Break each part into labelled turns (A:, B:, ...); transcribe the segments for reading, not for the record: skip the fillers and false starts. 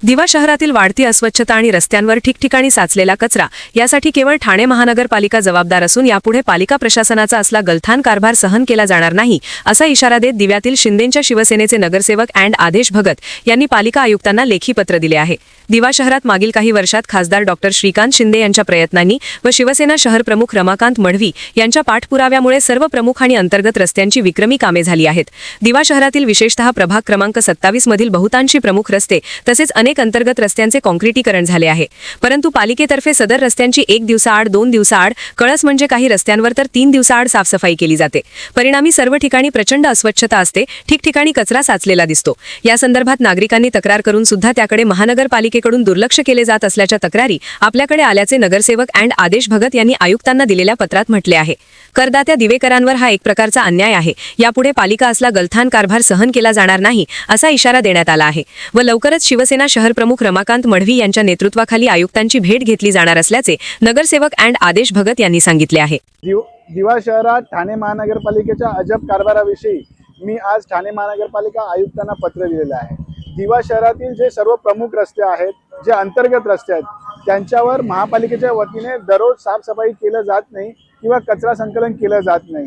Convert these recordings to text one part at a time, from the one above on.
A: दिवा शहरातील वाढती अस्वच्छता आणि रस्त्यांवर ठिकठिकाणी साचलेला कचरा यासाठी केवळ ठाणे महानगरपालिका जबाबदार असून यापुढे पालिका प्रशासनाचा असला गलथान कारभार सहन केला जाणार नाही असा इशारा देत दिव्यातील शिंदेंच्या शिवसेनेचे नगरसेवक आदेश भगत यांनी पालिका आयुक्तांना लेखी पत्र दिले आहे। दिवा शहरात मागील काही वर्षात खासदार डॉ. श्रीकांत शिंदे यांच्या प्रयत्नांनी व शिवसेना शहर प्रमुख रमाकांत मढवी यांच्या पाठपुराव्यामुळे सर्व प्रमुख आणि अंतर्गत रस्त्यांची विक्रमी कामे झाली आहेत। दिवा शहरातील विशेषतः प्रभाग क्रमांक 27 मधील बहुतांशी प्रमुख रस्ते तसेच अनेक अंतर्गत रस्त्यांचे काँक्रिटीकरण झाले आहे, परंतु पालिकेतर्फे सदर रस्त्यांची 1 दिवसाआड 2 दिवसाआड कळस म्हणजे काही रस्त्यांवर तर 3 दिवसाआड साफसफाई केली जाते। परिणामी सर्व ठिकाणी प्रचंड अस्वच्छता असते, ठिकठिकाणी कचरा साचलेला दिसतो। या संदर्भात नागरिकांनी तक्रार करून सुद्धा त्याकडे महानगरपालिकेकडून दुर्लक्ष केले जात असल्याच्या तक्रारी आपल्याकडे आल्याचे नगरसेवक आदेश भगत यांनी आयुक्तांना दिलेल्या पत्रात म्हटले आहे। करदात्या दिवेकरांवर हा एक प्रकारचा अन्याय आहे। यापुढे पालिका असला गलथान कारभार सहन केला जाणार नाही असा इशारा देण्यात आला आहे व लवकरच शिवसेना शहर प्रमुख रमाकांत मढवी यांच्या नेतृत्वाखाली आयुक्तांची भेट घेतली जाणार असल्याचे नगरसेवक आदेश भगत यांनी सांगितले आहे।
B: दिवा शहरात ठाणे महानगरपालिकेच्या अजब कारभाराविषयी मी आज ठाणे महानगरपालिका आयुक्तांना पत्र दिलेले आहे। दिवा शहरातील जे सर्व प्रमुख रस्ते आहेत, जे अंतर्गत रस्ते आहेत, त्यांच्यावर महापालिकेच्या वतीने दररोज साफसफाई केलं जात नाही किंवा कचरा संकलन केलं जात नाही।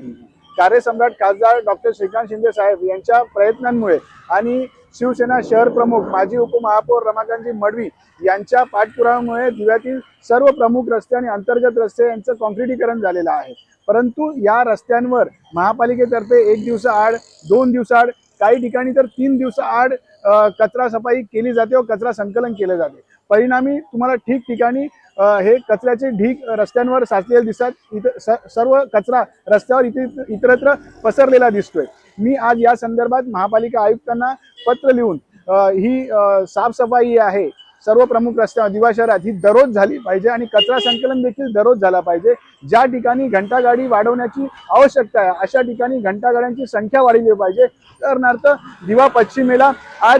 B: कार्यसम्राट खासदार डॉ. श्रीकांत शिंदे साहेब यांच्या प्रयत्नांमुळे आणि शिवसेना शहर प्रमुख माजी उपमहापौर रमाकांतजी मढवी यांच्या पाठपुराव्यामुळे दिव्यातील सर्व प्रमुख रस्ते आणि अंतर्गत रस्ते यांचं काँक्रिटीकरण झालेलं आहे। परंतु या रस्त्यांवर महापालिकेतर्फे 1 दिवसाआड 2 दिवसाआड काही ठिकाणी तर 3 दिवसाआड कचरा सफाई केली जाते व कचरा संकलन केले जाते। परिणामी तुम्हाला ठिकठिकाणी हे कचऱ्याचे ढीग रस्त्यांवर साचलेले दिसतात। सर्व कचरा रस्त्यावर इतरत्र पसरलेला दिसतोय। मी आज या संदर्भात महापालिका आयुक्तांना पत्र लिहून ही साफसफाई आहे सर्व प्रमुख रस्त्यावर दिवा शहरात ही दररोज झाली पाहिजे आणि कचरा संकलन देखील दररोज झाला पाहिजे। ज्या ठिकाणी घंटागाडी वाढवण्याची आवश्यकता आहे अशा ठिकाणी घंटागाड्यांची संख्या वाढवली पाहिजे। उदाहरणार्थ दिवा पश्चिमेला आज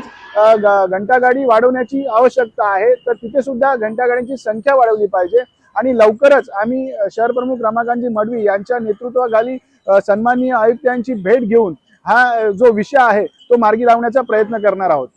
B: घंटागाडी वाढवण्याची आवश्यकता आहे, तर तिथे सुद्धा घंटागाड्यांची संख्या वाढवली पाहिजे। आणि लवकरच आम्ही शहर प्रमुख रमाकांतजी मढवी यांच्या नेतृत्वाखाली सन्माननीय आयुक्तांची भेट घेऊन हा जो विषय आहे तो मार्गी लावण्याचा प्रयत्न करणार आहोत।